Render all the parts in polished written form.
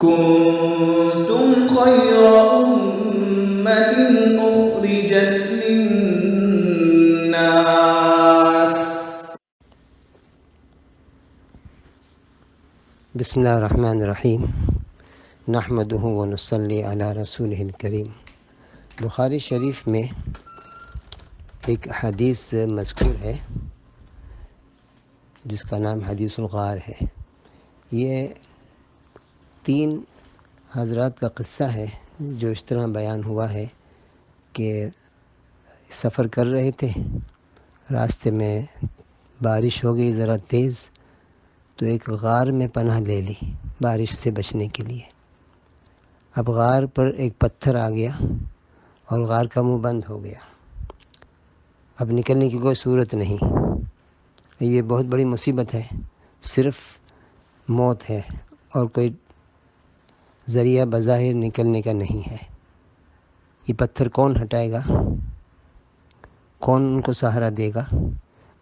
كنتم خير أمة أخرجت للناس. بسم اللہ الرحمن الرحیم نحمدہ ونصلی علی رسولہ الکریم۔ بخاری شریف میں ایک حدیث مذکور ہے جس کا نام حدیث الغار ہے۔ یہ 3 حضرات کا قصہ ہے جو اس طرح بیان ہوا ہے کہ سفر کر رہے تھے، راستے میں بارش ہو گئی ذرا تیز، تو ایک غار میں پناہ لے لی بارش سے بچنے کے لیے۔ اب غار پر ایک پتھر آ گیا اور غار کا منہ بند ہو گیا، اب نکلنے کی کوئی صورت نہیں۔ یہ بہت بڑی مصیبت ہے، صرف موت ہے اور کوئی ذریعہ بظاہر نکلنے کا نہیں ہے۔ یہ پتھر کون ہٹائے گا؟ کون ان کو سہارا دے گا؟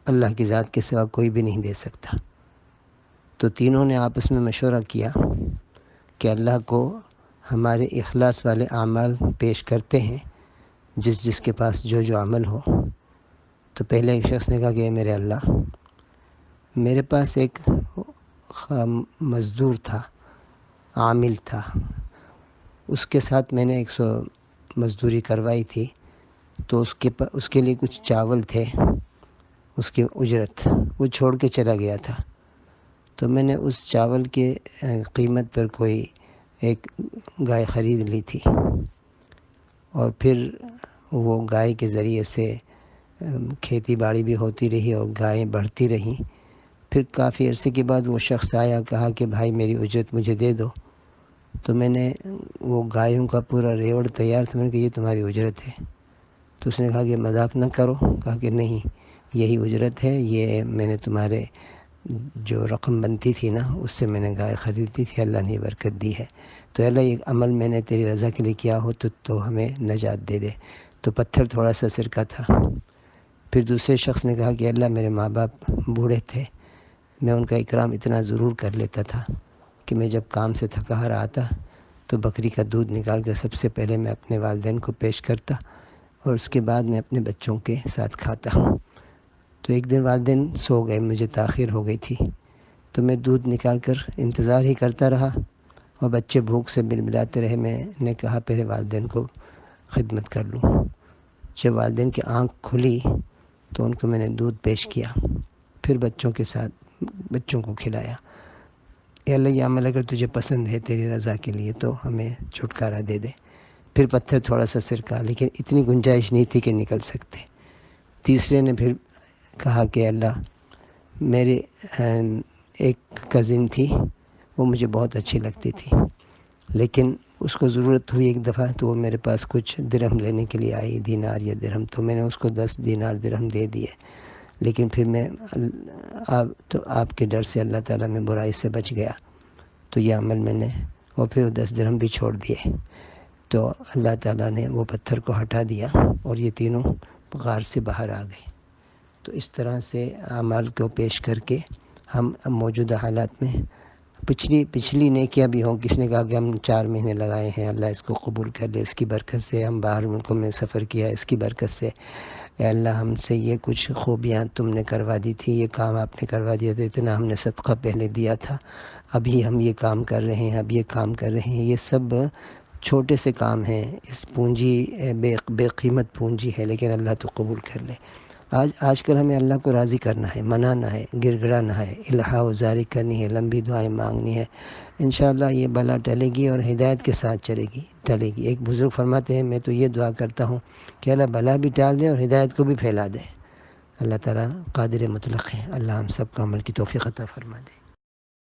اللہ کی ذات کے سوا کوئی بھی نہیں دے سکتا۔ تو تینوں نے آپس میں مشورہ کیا کہ اللہ کو ہمارے اخلاص والے اعمال پیش کرتے ہیں، جس کے پاس جو عمل ہو۔ تو پہلے ایک شخص نے کہا کہ اے میرے اللہ، میرے پاس ایک مزدور تھا، عامل تھا، اس کے ساتھ میں نے 100 مزدوری کروائی تھی، تو اس کے لیے کچھ چاول تھے، اس کی اجرت وہ چھوڑ کے چلا گیا تھا۔ تو میں نے اس چاول کے قیمت پر کوئی ایک گائے خرید لی تھی، اور پھر وہ گائے کے ذریعے سے کھیتی باڑی بھی ہوتی رہی اور گائیں بڑھتی رہیں۔ پھر کافی عرصے کے بعد وہ شخص آیا، کہا کہ بھائی میری اجرت مجھے دے دو۔ تو میں نے وہ گایوں کا پورا ریوڑ تیار تھا، میں نے کہا یہ تمہاری اجرت ہے۔ تو اس نے کہا کہ مذاق نہ کرو، کہا کہ نہیں یہی اجرت ہے، یہ میں نے تمہارے جو رقم بنتی تھی نا اس سے میں نے گائے خریدی تھی، اللہ نے برکت دی ہے، تو اللہ یہ عمل میں نے تیری رضا کے لیے کیا ہو تو ہمیں نجات دے دے۔ تو پتھر تھوڑا سا سرکا تھا۔ پھر دوسرے شخص نے کہا کہ اللہ میرے ماں باپ بوڑھے تھے، میں ان کا اکرام اتنا ضرور کر لیتا تھا کہ میں جب کام سے تھکا ہارا آتا تو بکری کا دودھ نکال کر سب سے پہلے میں اپنے والدین کو پیش کرتا اور اس کے بعد میں اپنے بچوں کے ساتھ کھاتا۔ تو ایک دن والدین سو گئے، مجھے تاخیر ہو گئی تھی، تو میں دودھ نکال کر انتظار ہی کرتا رہا اور بچے بھوک سے بلبلاتے رہے۔ میں نے کہا پہلے والدین کو خدمت کر لوں۔ جب والدین کی آنکھ کھلی تو ان کو میں نے دودھ پیش کیا، پھر بچوں کے ساتھ بچوں کو کھلایا۔ اے اللہ یہ عمل اگر تجھے پسند ہے تیری رضا کے لیے تو ہمیں چھٹکارا دے دے۔ پھر پتھر تھوڑا سا سرکا، لیکن اتنی گنجائش نہیں تھی کہ نکل سکتے۔ تیسرے نے پھر کہا کہ اللہ میرے ایک کزن تھی، وہ مجھے بہت اچھی لگتی تھی، لیکن اس کو ضرورت ہوئی ایک دفعہ تو وہ میرے پاس کچھ درہم لینے کے لیے آئی، دینار یا درہم، تو میں نے اس کو 10 دینار درہم دے دیے، لیکن پھر میں آپ کے ڈر سے اللہ تعالیٰ میں برائی سے بچ گیا، تو یہ عمل میں نے، اور پھر 10 درہم بھی چھوڑ دیے، تو اللہ تعالیٰ نے وہ پتھر کو ہٹا دیا اور یہ تینوں غار سے باہر آ گئے۔ تو اس طرح سے اعمال کو پیش کر کے ہم موجودہ حالات میں پچھلی نیکیاں بھی ہوں، کس نے کہا کہ ہم 4 مہینے لگائے ہیں، اللہ اس کو قبول کر لے، اس کی برکت سے ہم باہر ملکوں میں سفر کیا، اس کی برکت سے اے اللہ ہم سے یہ کچھ خوبیاں تم نے کروا دی تھی، یہ کام آپ نے کروا دیا تھا، اتنا ہم نے صدقہ پہلے دیا تھا، ابھی ہم یہ کام کر رہے ہیں، اب یہ کام کر رہے ہیں۔ یہ سب چھوٹے سے کام ہیں، اس پونجی بے قیمت پونجی ہے، لیکن اللہ تو قبول کر لے۔ آج کل ہمیں اللہ کو راضی کرنا ہے، منانا ہے، گڑ گڑانا ہے، الہا و زاری کرنی ہے، لمبی دعائیں مانگنی ہے۔ انشاءاللہ یہ بلا ٹلے گی اور ہدایت کے ساتھ ٹلے گی۔ ایک بزرگ فرماتے ہیں میں تو یہ دعا کرتا ہوں کہ اللہ بلا بھی ٹال دے اور ہدایت کو بھی پھیلا دے۔ اللہ تعالیٰ قادر مطلق ہے، اللہ ہم سب کو عمل کی توفیق عطا فرما دے۔